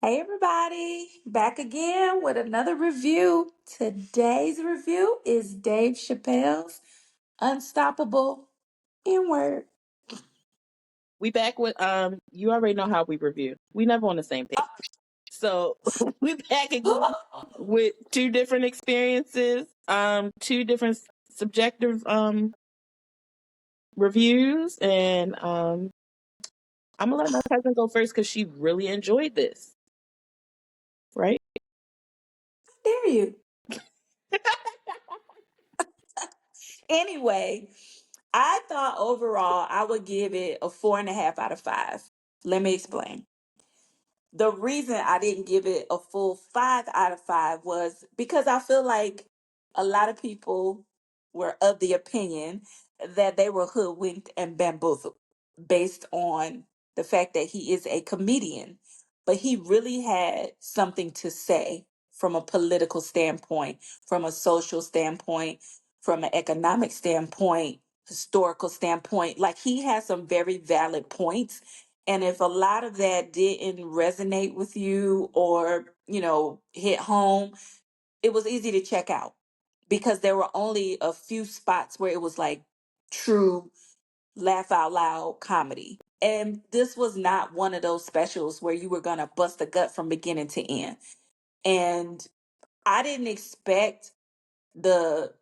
Hey everybody, back again with another review. Today's review is Dave Chappelle's Unstoppable N-Word. We back with you already know how we review. We never on the same page. So we back again with two different experiences, two different subjective reviews, and I'm gonna let my cousin go first because she really enjoyed this, right? Dare you? Anyway, I thought overall I would give it a 4.5 out of 5. Let me explain. The reason I didn't give it a full 5 out of 5 was because I feel like a lot of people were of the opinion that they were hoodwinked and bamboozled based on the fact that he is a comedian. But he really had something to say from a political standpoint, from a social standpoint, from an economic standpoint, historical standpoint. Like he has some very valid points, and if a lot of that didn't resonate with you or, hit home, it was easy to check out because there were only a few spots where it was like true laugh out loud comedy. And this was not one of those specials where you were going to bust a gut from beginning to end. And I didn't expect the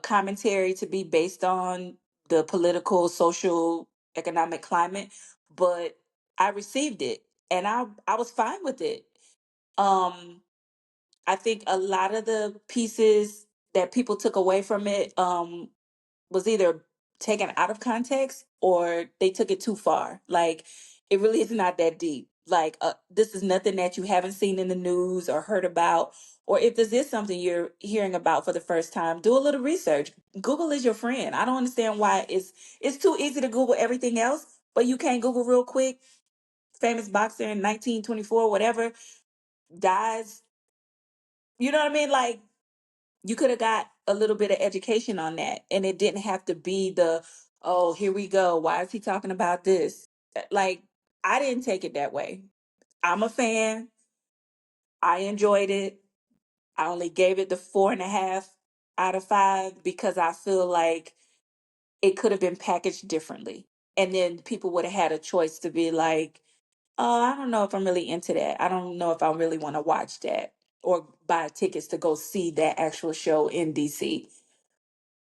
commentary to be based on the political, social, economic climate, but I received it and I was fine with it. Um, I think a lot of the pieces that people took away from it was either taken out of context or they took it too far. Like it really is not that deep. Like this is nothing that you haven't seen in the news or heard about. Or if this is something you're hearing about for the first time, do a little research. Google is your friend. I don't understand why it's too easy to Google everything else, but you can't Google real quick. Famous boxer in 1924, whatever, dies. You know what I mean? Like you could have got a little bit of education on that and it didn't have to be the, oh, here we go, why is he talking about this? Like I didn't take it that way. I'm a fan. I enjoyed it. I only gave it the 4.5 out of 5 because I feel like it could have been packaged differently, and then people would have had a choice to be like, oh, I don't know if I'm really into that, I don't know if I really want to watch that or buy tickets to go see that actual show in DC.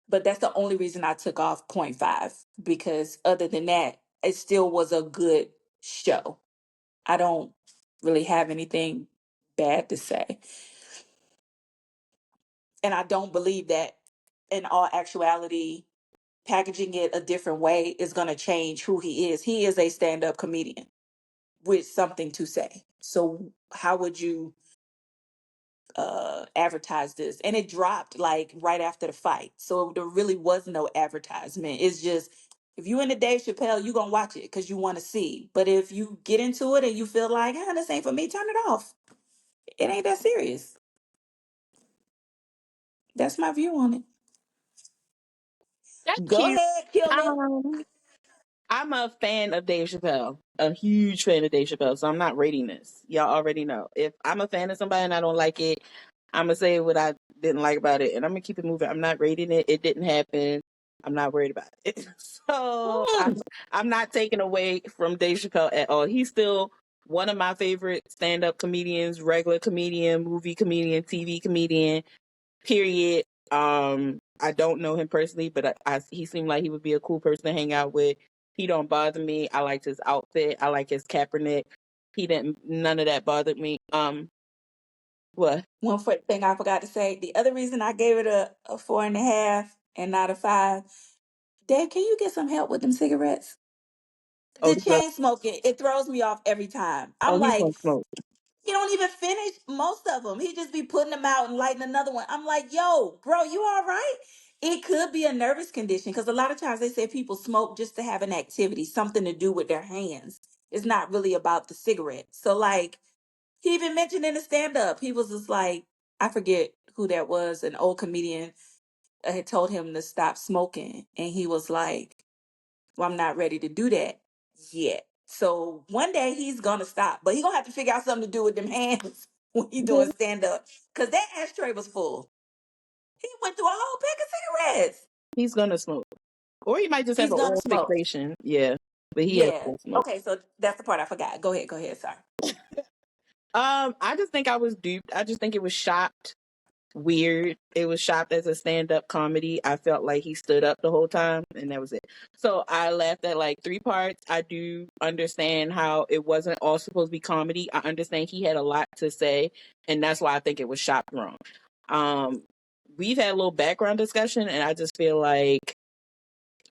But that's the only reason I took off point 0.5 because other than that, it still was a good show. I don't really have anything bad to say. And I don't believe that in all actuality, packaging it a different way is going to change who he is. He is a stand up comedian with something to say. So, how would you advertise this? And it dropped like right after the fight, so there really was no advertisement. It's just if you into Dave Chappelle, you gonna watch it because you want to see. But if you get into it and you feel like, this ain't for me, turn it off. It ain't that serious. That's my view on it. That's Go cute. ahead, kill it. Um, I'm a fan of Dave Chappelle, a huge fan of Dave Chappelle, so I'm not rating this. Y'all already know. If I'm a fan of somebody and I don't like it, I'm gonna say what I didn't like about it, and I'm gonna keep it moving. I'm not rating it. It didn't happen. I'm not worried about it. So Mm. I'm not taking away from Dave Chappelle at all. He's still one of my favorite stand-up comedians, regular comedian, movie comedian, TV comedian. Period. I don't know him personally, but he seemed like he would be a cool person to hang out with. He don't bother me. I liked his outfit. I like his Kaepernick. He didn't. None of that bothered me. What? One thing I forgot to say. The other reason I gave it a 4.5 and not a 5. Dave, can you get some help with them cigarettes? Oh, The chain smoking, it throws me off every time. I'm he's like, gonna smoke. he don't even finish most of them. He just be putting them out and lighting another one. I'm like, yo, bro, you all right? It could be a nervous condition because a lot of times they say people smoke just to have an activity, something to do with their hands. It's not really about the cigarette. So, like, he even mentioned in the stand up, he was just like, I forget who that was, an old comedian had told him to stop smoking. And he was like, well, I'm not ready to do that yet. So one day he's gonna stop, but he gonna have to figure out something to do with them hands when he doing stand up. Cause that ashtray was full. He went through a whole pack of cigarettes. He's gonna smoke, or he might just have He's an gonna oral smoke. fixation. Yeah, but he has Yeah. to smoke. Okay, so that's the part I forgot. Go ahead. Go ahead. Sorry. I just think I was duped. I just think it was shot weird. It was shot as a stand-up comedy. I felt like he stood up the whole time, and that was it. So I laughed at like 3 parts. I do understand how it wasn't all supposed to be comedy. I understand he had a lot to say, and that's why I think it was shot wrong. Um, we've had a little background discussion, and I just feel like,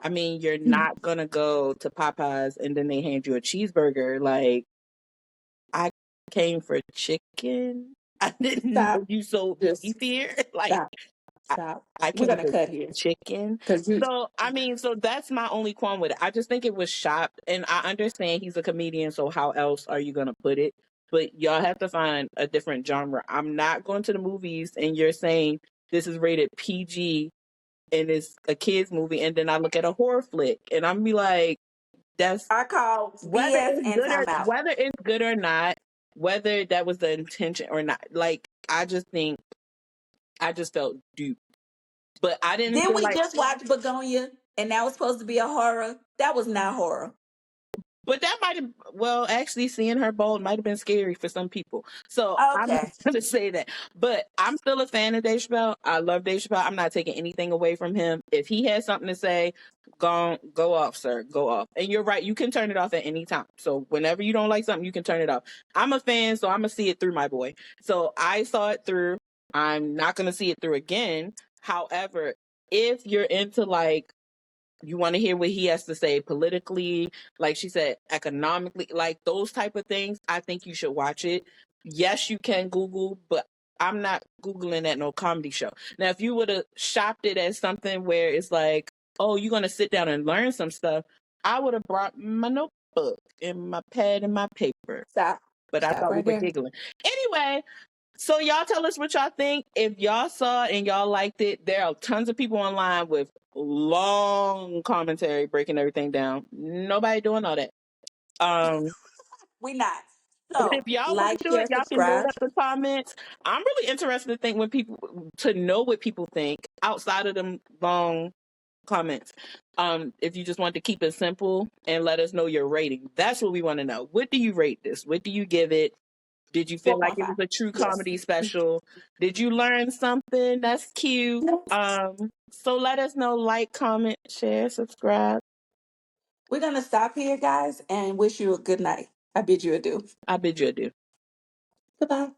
I mean, you're not gonna go to Popeyes and then they hand you a cheeseburger. Like, I came for chicken. I didn't know Stop. you sold Just beef here. Like, stop. Stop. I We're came gonna for cut here. chicken. Cause you So, I mean, so that's my only qualm with it. I just think it was shot, and I understand he's a comedian, so how else are you going to put it? But y'all have to find a different genre. I'm not going to the movies, and you're saying this is rated PG and it's a kid's movie, and then I look at a horror flick, and I'm be like, that's I call whether BS it's and good or timeout. whether it's good or not, whether that was the intention or not. Like, I just think I just felt duped. But I didn't Then feel we like, just watched Begonia, and that was supposed to be a horror. That was not horror. but that might have, well, actually seeing her bald might have been scary for some people. So I'm not Okay. going to say that. But I'm still a fan of Dave Chappelle. I love Dave Chappelle. I'm not taking anything away from him. If he has something to say, go off, sir. Go off. And you're right. You can turn it off at any time. So whenever you don't like something, you can turn it off. I'm a fan, so I'm going to see it through, my boy. So I saw it through. I'm not going to see it through again. However, if you're into like, you want to hear what he has to say politically, like she said, economically, like those type of things, I think you should watch it. Yes, you can Google, but I'm not Googling at no comedy show. Now, if you would have shopped it as something where it's like, oh, you're going to sit down and learn some stuff, I would have brought my notebook and my pad and my paper. Stop. But I Stop thought we right were there. giggling. Anyway, so y'all tell us what y'all think. If y'all saw it and y'all liked it, there are tons of people online with long commentary breaking everything down. Nobody doing all that. Um, We not. but if So y'all want like, to do it, share, y'all can load subscribe. up the comments. I'm really interested to think when people to know what people think outside of them long comments. If you just want to keep it simple and let us know your rating, that's what we want to know. What do you rate this? What do you give it? Did you feel like it 4.5. was a true Yes. comedy special? Did you learn something? That's cute. So let us know, like, comment, share, subscribe. We're gonna stop here, guys, and wish you a good night. I bid you adieu. I bid you adieu. Goodbye.